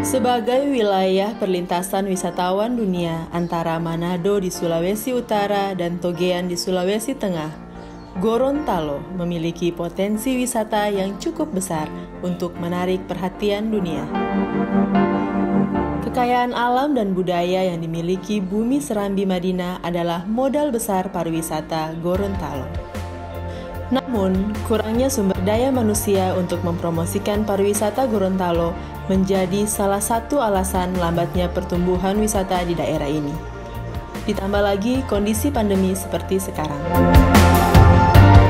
Sebagai wilayah perlintasan wisatawan dunia antara Manado di Sulawesi Utara dan Togean di Sulawesi Tengah, Gorontalo memiliki potensi wisata yang cukup besar untuk menarik perhatian dunia. Kekayaan alam dan budaya yang dimiliki bumi Serambi Madinah adalah modal besar pariwisata Gorontalo. Namun, kurangnya sumber daya manusia untuk mempromosikan pariwisata Gorontalo menjadi salah satu alasan lambatnya pertumbuhan wisata di daerah ini. Ditambah lagi kondisi pandemi seperti sekarang.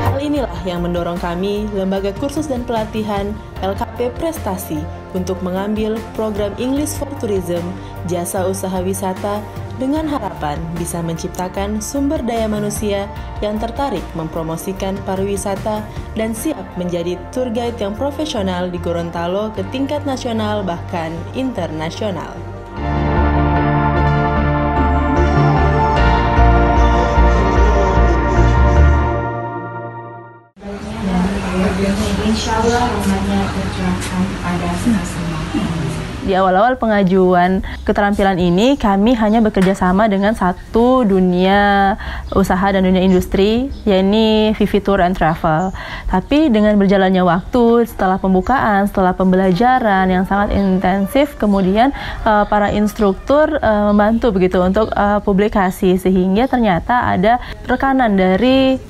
Hal inilah yang mendorong kami, Lembaga Kursus dan Pelatihan LKP Prestasi, untuk mengambil program English for Tourism, jasa usaha wisata, dengan harapan bisa menciptakan sumber daya manusia yang tertarik mempromosikan pariwisata dan siap menjadi tour guide yang profesional di Gorontalo ke tingkat nasional bahkan internasional. Insya Allah hanya tercerahkan kepada semua. Di awal-awal pengajuan keterampilan ini, kami hanya bekerja sama dengan satu dunia usaha dan dunia industri, yaitu Vivi Tour and Travel. Tapi dengan berjalannya waktu, setelah pembukaan, setelah pembelajaran yang sangat intensif, kemudian para instruktur membantu begitu untuk publikasi, sehingga ternyata ada rekanan dari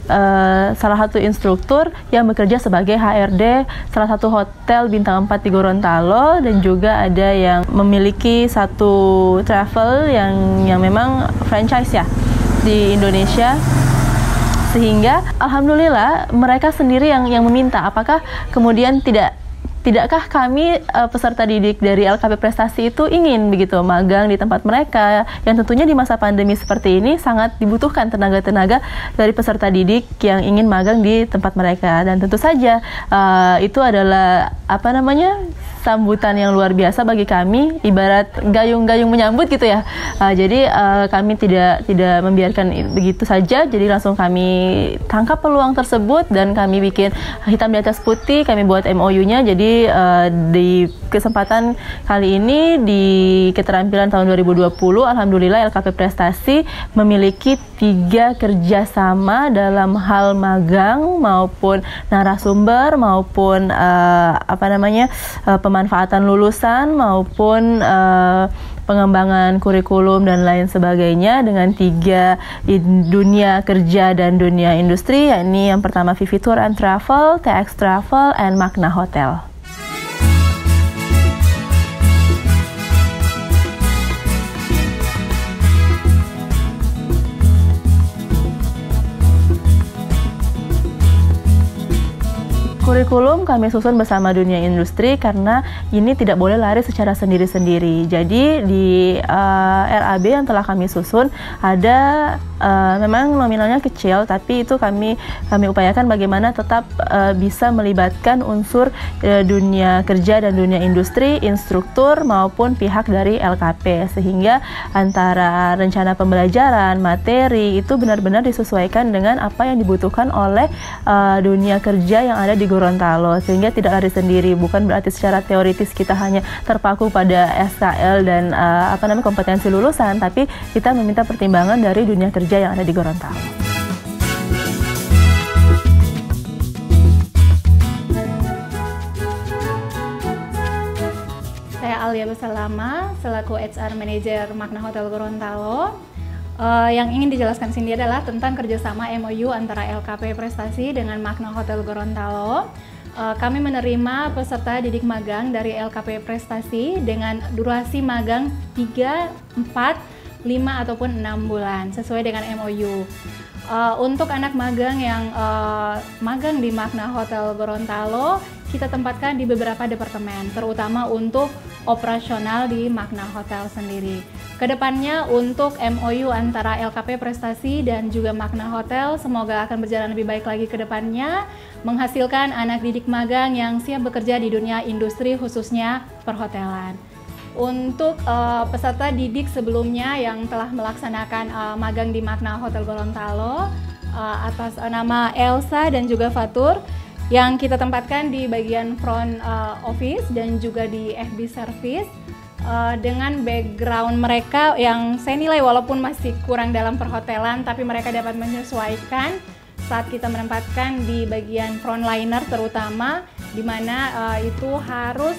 salah satu instruktur yang bekerja sebagai HRD salah satu hotel bintang 4 di Gorontalo, dan juga ada yang memiliki satu travel yang memang franchise ya di Indonesia, sehingga alhamdulillah mereka sendiri yang meminta apakah kemudian tidakkah kami peserta didik dari LKP Prestasi itu ingin begitu magang di tempat mereka, yang tentunya di masa pandemi seperti ini sangat dibutuhkan tenaga-tenaga dari peserta didik yang ingin magang di tempat mereka. Dan tentu saja itu adalah sambutan yang luar biasa bagi kami, ibarat gayung-gayung menyambut gitu ya. Jadi kami tidak membiarkan begitu saja, jadi langsung kami tangkap peluang tersebut dan kami bikin hitam di atas putih, kami buat MOU-nya. Jadi di kesempatan kali ini di keterampilan tahun 2020, alhamdulillah LKP Prestasi memiliki 3 kerjasama dalam hal magang maupun narasumber maupun pemanfaatan lulusan maupun pengembangan kurikulum dan lain sebagainya dengan 3 dunia kerja dan dunia industri, yakni yang pertama Vivi Tour and Travel, TX Travel, and Makna Hotel. Kurikulum kami susun bersama dunia industri karena ini tidak boleh lari secara sendiri-sendiri. Jadi di RAB yang telah kami susun ada memang nominalnya kecil, tapi itu kami upayakan bagaimana tetap bisa melibatkan unsur dunia kerja dan dunia industri, instruktur maupun pihak dari LKP, sehingga antara rencana pembelajaran, materi itu benar-benar disesuaikan dengan apa yang dibutuhkan oleh dunia kerja yang ada di Gorontalo, sehingga tidak lari sendiri. Bukan berarti secara teoritis kita hanya terpaku pada SKL dan kompetensi lulusan, tapi kita meminta pertimbangan dari dunia kerja yang ada di Gorontalo. Saya Alia Besalama selaku HR Manager Makna Hotel Gorontalo. Yang ingin dijelaskan sini adalah tentang kerjasama MOU antara LKP Prestasi dengan Makna Hotel Gorontalo. Kami menerima peserta didik magang dari LKP Prestasi dengan durasi magang 3, 4, 5 ataupun 6 bulan sesuai dengan MOU. Untuk anak magang yang magang di Makna Hotel Gorontalo, kita tempatkan di beberapa departemen, terutama untuk operasional di Makna Hotel sendiri. Kedepannya untuk MOU antara LKP Prestasi dan juga Makna Hotel semoga akan berjalan lebih baik lagi ke depannya, menghasilkan anak didik magang yang siap bekerja di dunia industri khususnya perhotelan. Untuk peserta didik sebelumnya yang telah melaksanakan magang di Makna Hotel Gorontalo atas nama Elsa dan juga Fatur, yang kita tempatkan di bagian front office dan juga di FB service. dengan background mereka yang saya nilai walaupun masih kurang dalam perhotelan, tapi mereka dapat menyesuaikan saat kita menempatkan di bagian frontliner terutama, di mana itu harus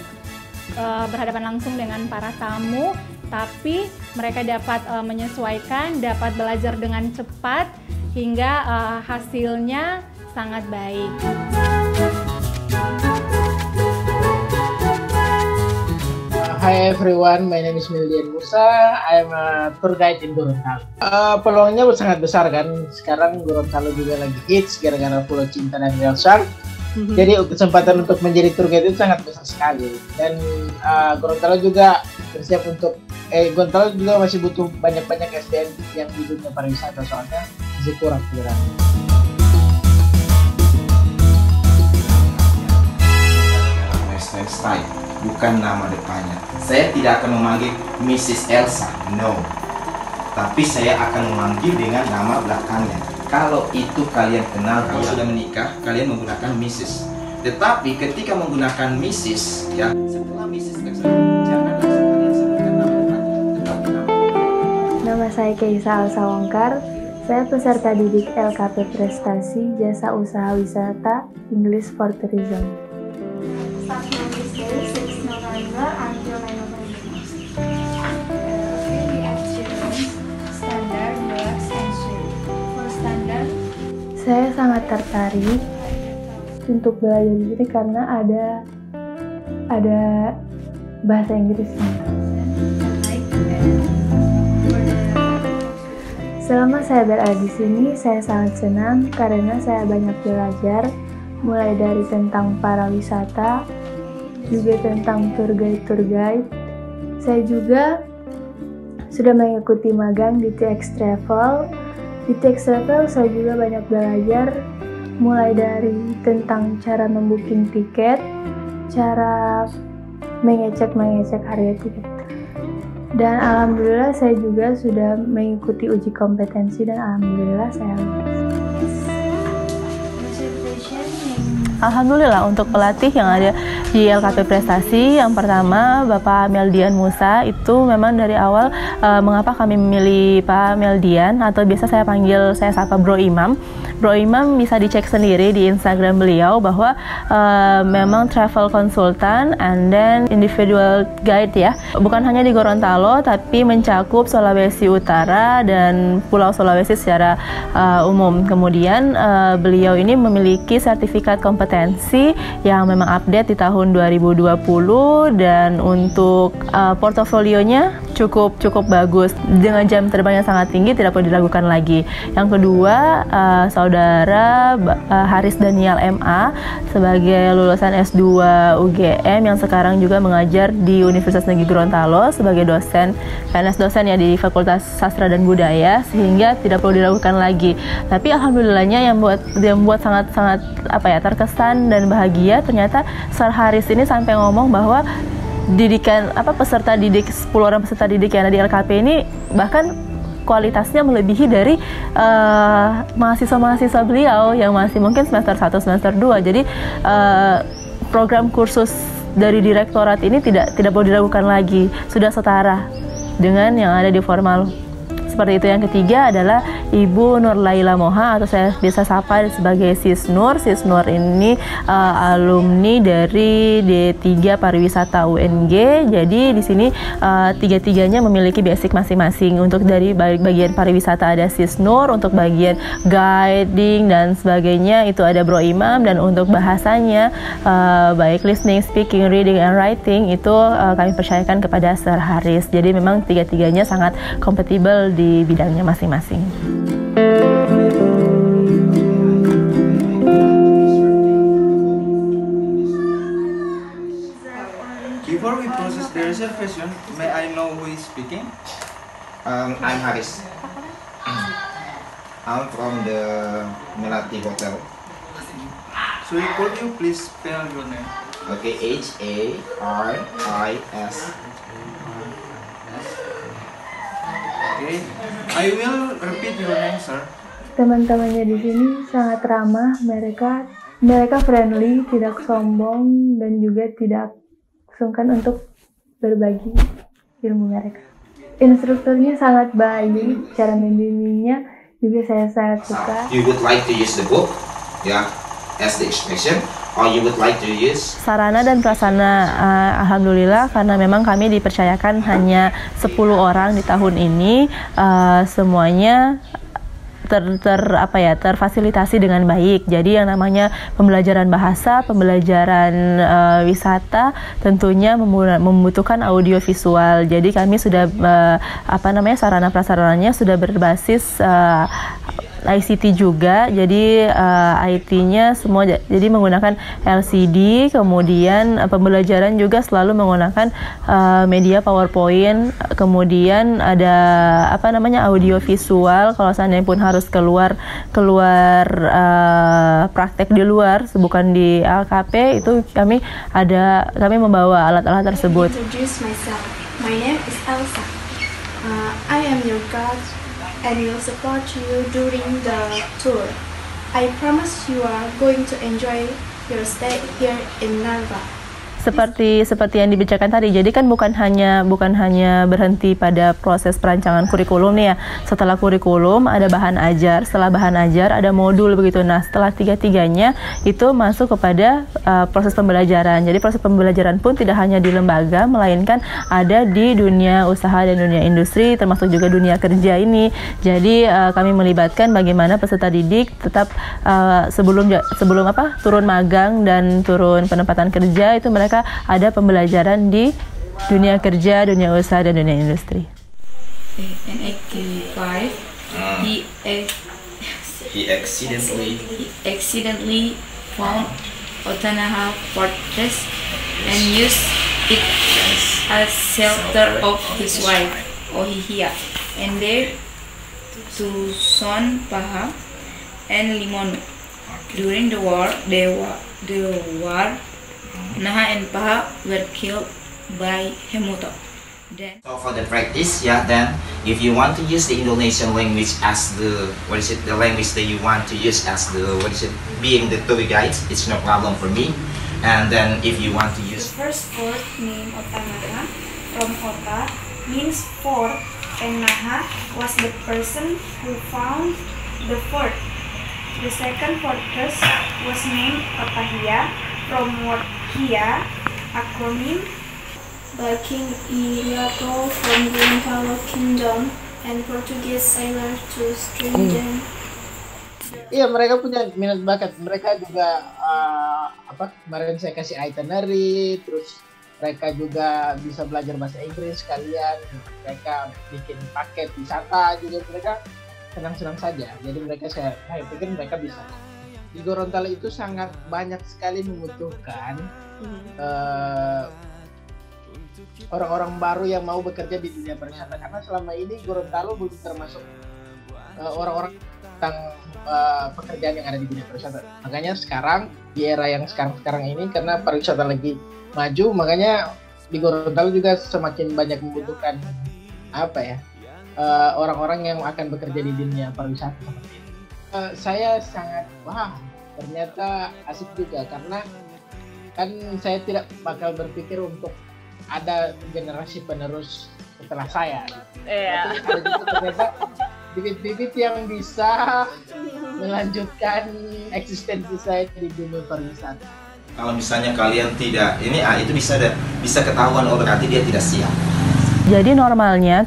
berhadapan langsung dengan para tamu, tapi mereka dapat menyesuaikan, dapat belajar dengan cepat hingga hasilnya sangat baik. Hi everyone, my name is Mildian Musa. I'm a tour guide in Gorontalo. Peluangnya sangat besar kan. Sekarang Gorontalo juga lagi hits gara-gara Pulau Cinta dan Real Shark. Jadi kesempatan untuk menjadi tour guide itu sangat besar sekali. Dan Gorontalo juga bersiap untuk Gorontalo juga masih butuh banyak-banyak SDM yang di dunia pariwisata, soalnya masih kurang kurang. Style, bukan nama depannya. Saya tidak akan memanggil Mrs. Elsa, no. Tapi saya akan memanggil dengan nama belakangnya. Kalau itu kalian kenal, kalau sudah menikah, kalian menggunakan Mrs. Tetapi ketika menggunakan Mrs, ya, setelah Mrs Elsa, jangan langsung kalian sebutkan nama depannya, tetapi nama. Nama saya Keisa Alsa Wongkar. Saya peserta didik LKP Prestasi Jasa Usaha Wisata English for Tourism. Starting on this day, 6 November until 9 November. The experience, standard, works, and shape. For standard, Saya sangat tertarik untuk belajar di sini karena ada bahasa Inggrisnya. Selama saya berada di sini, saya sangat senang karena saya banyak belajar, mulai dari tentang para wisata, juga tentang tour guide. Saya juga sudah mengikuti magang di TX Travel. Di TX Travel saya juga banyak belajar, mulai dari tentang cara membooking tiket, cara mengecek harga tiket. Dan alhamdulillah saya juga sudah mengikuti uji kompetensi dan alhamdulillah saya lulus. Alhamdulillah untuk pelatih yang ada di LKP Prestasi, yang pertama Bapak Meldian Musa, itu memang dari awal mengapa kami memilih Pak Meldian atau biasa saya sapa Bro Imam. Bro Imam bisa dicek sendiri di Instagram beliau bahwa memang travel consultant and then individual guide ya. Bukan hanya di Gorontalo tapi mencakup Sulawesi Utara dan Pulau Sulawesi secara umum. Kemudian beliau ini memiliki sertifikat kompetensi yang memang update di tahun 2020 dan untuk portofolionya cukup bagus dengan jam terbang yang sangat tinggi, tidak perlu diragukan lagi. Yang kedua, saudara Haris Daniel MA sebagai lulusan S2 UGM yang sekarang juga mengajar di Universitas Negeri Gorontalo sebagai dosen, PNS dosen ya di Fakultas Sastra dan Budaya, sehingga tidak perlu diragukan lagi. Tapi alhamdulillahnya yang membuat sangat terkesan dan bahagia, ternyata Sir Haris ini sampai ngomong bahwa peserta didik 10 orang peserta didik yang ada di LKP ini bahkan kualitasnya melebihi dari mahasiswa-mahasiswa beliau yang masih mungkin semester 1, semester 2. Jadi program kursus dari direktorat ini tidak perlu diragukan lagi, sudah setara dengan yang ada di formal. Seperti itu. Yang ketiga adalah Ibu Nur Laila Moha atau saya biasa sapa sebagai Sis Nur. Sis Nur ini alumni dari D3 Pariwisata UNG. Jadi di sini tiga-tiganya memiliki basic masing-masing. Untuk dari bagian pariwisata ada Sis Nur, untuk bagian guiding dan sebagainya itu ada Bro Imam, dan untuk bahasanya baik listening, speaking, reading, and writing itu kami percayakan kepada Sir Haris. Jadi memang tiga-tiganya sangat kompatibel di bidangnya masing-masing. Before we process the reservation, may I know who is speaking? I'm Haris. I'm from the Melati Hotel. So could you please spell your name? Okay, Haris. Okay, I will repeat your name, sir. Teman-temannya di sini sangat ramah, mereka friendly, tidak sombong dan juga tidak sungkan untuk berbagi ilmu mereka. Instrukturnya sangat baik, cara membimbingnya juga saya sangat suka. You would like to use the book, as the expression, or you would like to use sarana dan prasarana. Alhamdulillah, karena memang kami dipercayakan hanya 10 orang di tahun ini, semuanya terfasilitasi dengan baik. Jadi yang namanya pembelajaran bahasa, pembelajaran wisata tentunya membutuhkan audio visual. Jadi kami sudah sarana prasarananya sudah berbasis ICT juga, jadi IT-nya semua jadi menggunakan LCD, kemudian pembelajaran juga selalu menggunakan media PowerPoint, kemudian ada audio visual kalau seandainya pun harus keluar praktek di luar, bukan di LKP, itu kami membawa alat-alat tersebut. Introduce myself. My name is Elsa. I am your guide and will support you during the tour. I promise you are going to enjoy your stay here in Narva. Seperti yang dibicarakan tadi, jadi kan bukan hanya berhenti pada proses perancangan kurikulum nih ya. Setelah kurikulum ada bahan ajar, setelah bahan ajar ada modul begitu. Nah, setelah tiga-tiganya itu masuk kepada proses pembelajaran. Jadi proses pembelajaran pun tidak hanya di lembaga, melainkan ada di dunia usaha dan dunia industri, termasuk juga dunia kerja ini. Jadi kami melibatkan bagaimana peserta didik tetap sebelum turun magang dan turun penempatan kerja itu mereka ada pembelajaran di dunia kerja, dunia usaha, dan dunia industri. In 85, he accidentally found Otanaha Fortress and used it as shelter of his wife, Ohihia, and there to Son Paha and Limono. During the war, Naha and Paha were killed by Hemoto. So for the practice, then if you want to use the Indonesian language as the language that you want to use as being the tour guide, it's no problem for me. And then if you want to use the first word name Otanaha from Ota means fort, and Naha was the person who found the fort. The second fortress was named Otahia from word Hia, acronym by King Iriato from Gorontalo Kingdom, and Portuguese sailor to stringent. Iya, mereka punya minat bakat. Mereka juga kemarin saya kasih itinerary, terus mereka juga bisa belajar bahasa Inggris sekalian. Mereka bikin paket wisata juga, mereka senang-senang saja. Jadi saya pikir mereka bisa. Di Gorontalo itu sangat banyak sekali membutuhkan orang-orang baru yang mau bekerja di dunia pariwisata, karena selama ini Gorontalo belum termasuk orang-orang tentang pekerjaan yang ada di dunia pariwisata. Makanya sekarang di era yang sekarang ini, karena pariwisata lagi maju, makanya di Gorontalo juga semakin banyak membutuhkan orang-orang yang akan bekerja di dunia pariwisata seperti itu. Saya sangat ternyata asik juga, karena kan saya tidak bakal berpikir untuk ada generasi penerus setelah saya. Tapi ada juga ternyata bibit-bibit yang bisa melanjutkan eksistensi saya di dunia pariwisata. Kalau misalnya kalian tidak itu bisa ketahuan, berarti dia tidak siap. Jadi normalnya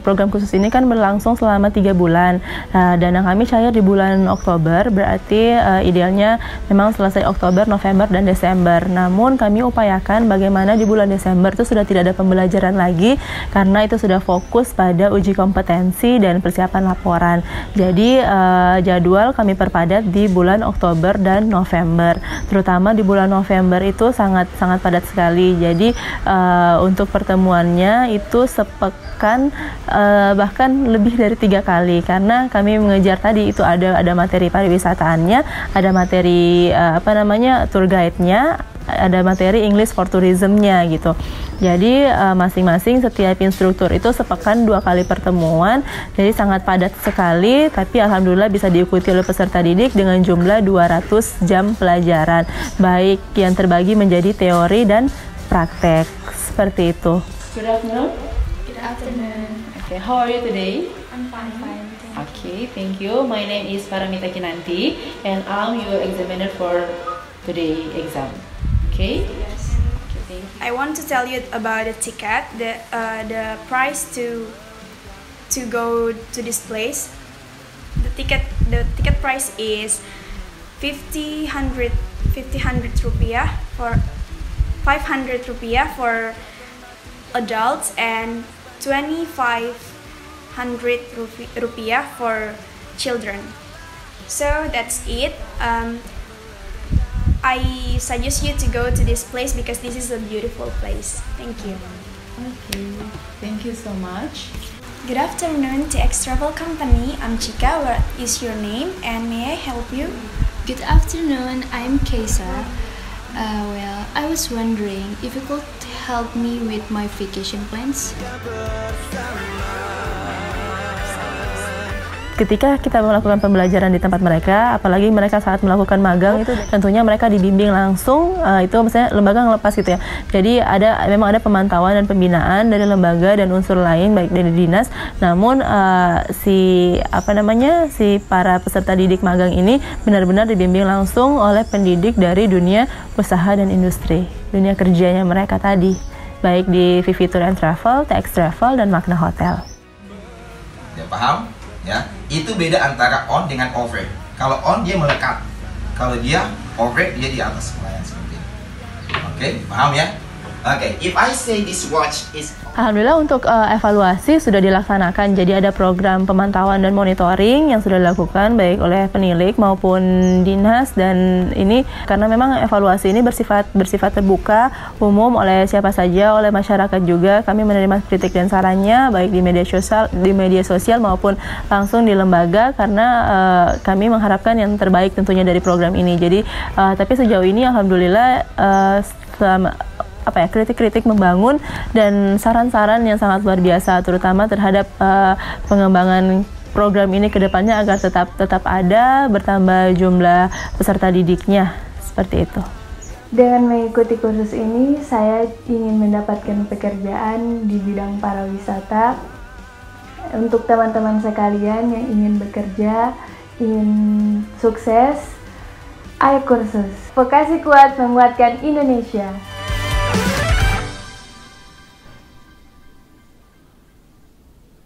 program khusus ini kan berlangsung selama 3 bulan. Dana kami cair di bulan Oktober, berarti idealnya memang selesai Oktober, November, dan Desember. Namun kami upayakan bagaimana di bulan Desember itu sudah tidak ada pembelajaran lagi, karena itu sudah fokus pada uji kompetensi dan persiapan laporan. Jadi jadwal kami perpadat di bulan Oktober dan November. Terutama di bulan November itu sangat padat sekali. Jadi untuk pertemuannya itu sepekan, bahkan lebih dari 3 kali, karena kami mengejar tadi itu ada materi pariwisataannya, ada materi tour guide-nya, ada materi English for Tourism-nya gitu. Jadi masing-masing setiap instruktur itu sepekan 2 kali pertemuan, jadi sangat padat sekali, tapi alhamdulillah bisa diikuti oleh peserta didik dengan jumlah 200 jam pelajaran, baik yang terbagi menjadi teori dan praktek, seperti itu. Good afternoon. Good afternoon. Okay, how are you today? I'm fine. Okay, thank you. My name is Paramita Kinanti, and I'm your examiner for today exam. Okay? Yes. Okay, thank you. I want to tell you about the ticket, the price to go to this place. The ticket price is 500 rupiah for 500 rupiah for adults and 2500 rupiah for children. So that's it. I suggest you to go to this place because this is a beautiful place. Thank you. Okay, thank you so much. Good afternoon to X Travel Company. I'm Chika. What is your name and may I help you? Good afternoon. I'm Keisa. Well, I was wondering if you could help me with my vacation plans. Ketika kita melakukan pembelajaran di tempat mereka, apalagi mereka saat melakukan magang itu tentunya mereka dibimbing langsung, itu misalnya lembaga ngelepas gitu ya. Jadi memang ada pemantauan dan pembinaan dari lembaga dan unsur lain baik dari dinas. Namun si para peserta didik magang ini benar-benar dibimbing langsung oleh pendidik dari dunia usaha dan industri, dunia kerjanya mereka tadi, baik di Vivi Tour and Travel, TX Travel dan Makna Hotel. Ya paham? Ya, itu beda antara on dengan over. Kalau on dia melekat, kalau dia over dia di atas pelayan seperti ini. Oke, paham ya? Oke, if I say this watch is... Alhamdulillah untuk evaluasi sudah dilaksanakan. Jadi ada program pemantauan dan monitoring yang sudah dilakukan baik oleh penilik maupun dinas, dan ini karena memang evaluasi ini bersifat terbuka umum oleh siapa saja, oleh masyarakat juga. Kami menerima kritik dan sarannya baik di media sosial maupun langsung di lembaga, karena kami mengharapkan yang terbaik tentunya dari program ini. Jadi tapi sejauh ini alhamdulillah kritik-kritik membangun dan saran-saran yang sangat luar biasa, terutama terhadap pengembangan program ini ke depannya agar tetap ada, bertambah jumlah peserta didiknya, seperti itu. Dengan mengikuti kursus ini, saya ingin mendapatkan pekerjaan di bidang pariwisata. Untuk teman-teman sekalian yang ingin bekerja, ingin sukses, ayo kursus. Vokasi kuat menguatkan Indonesia.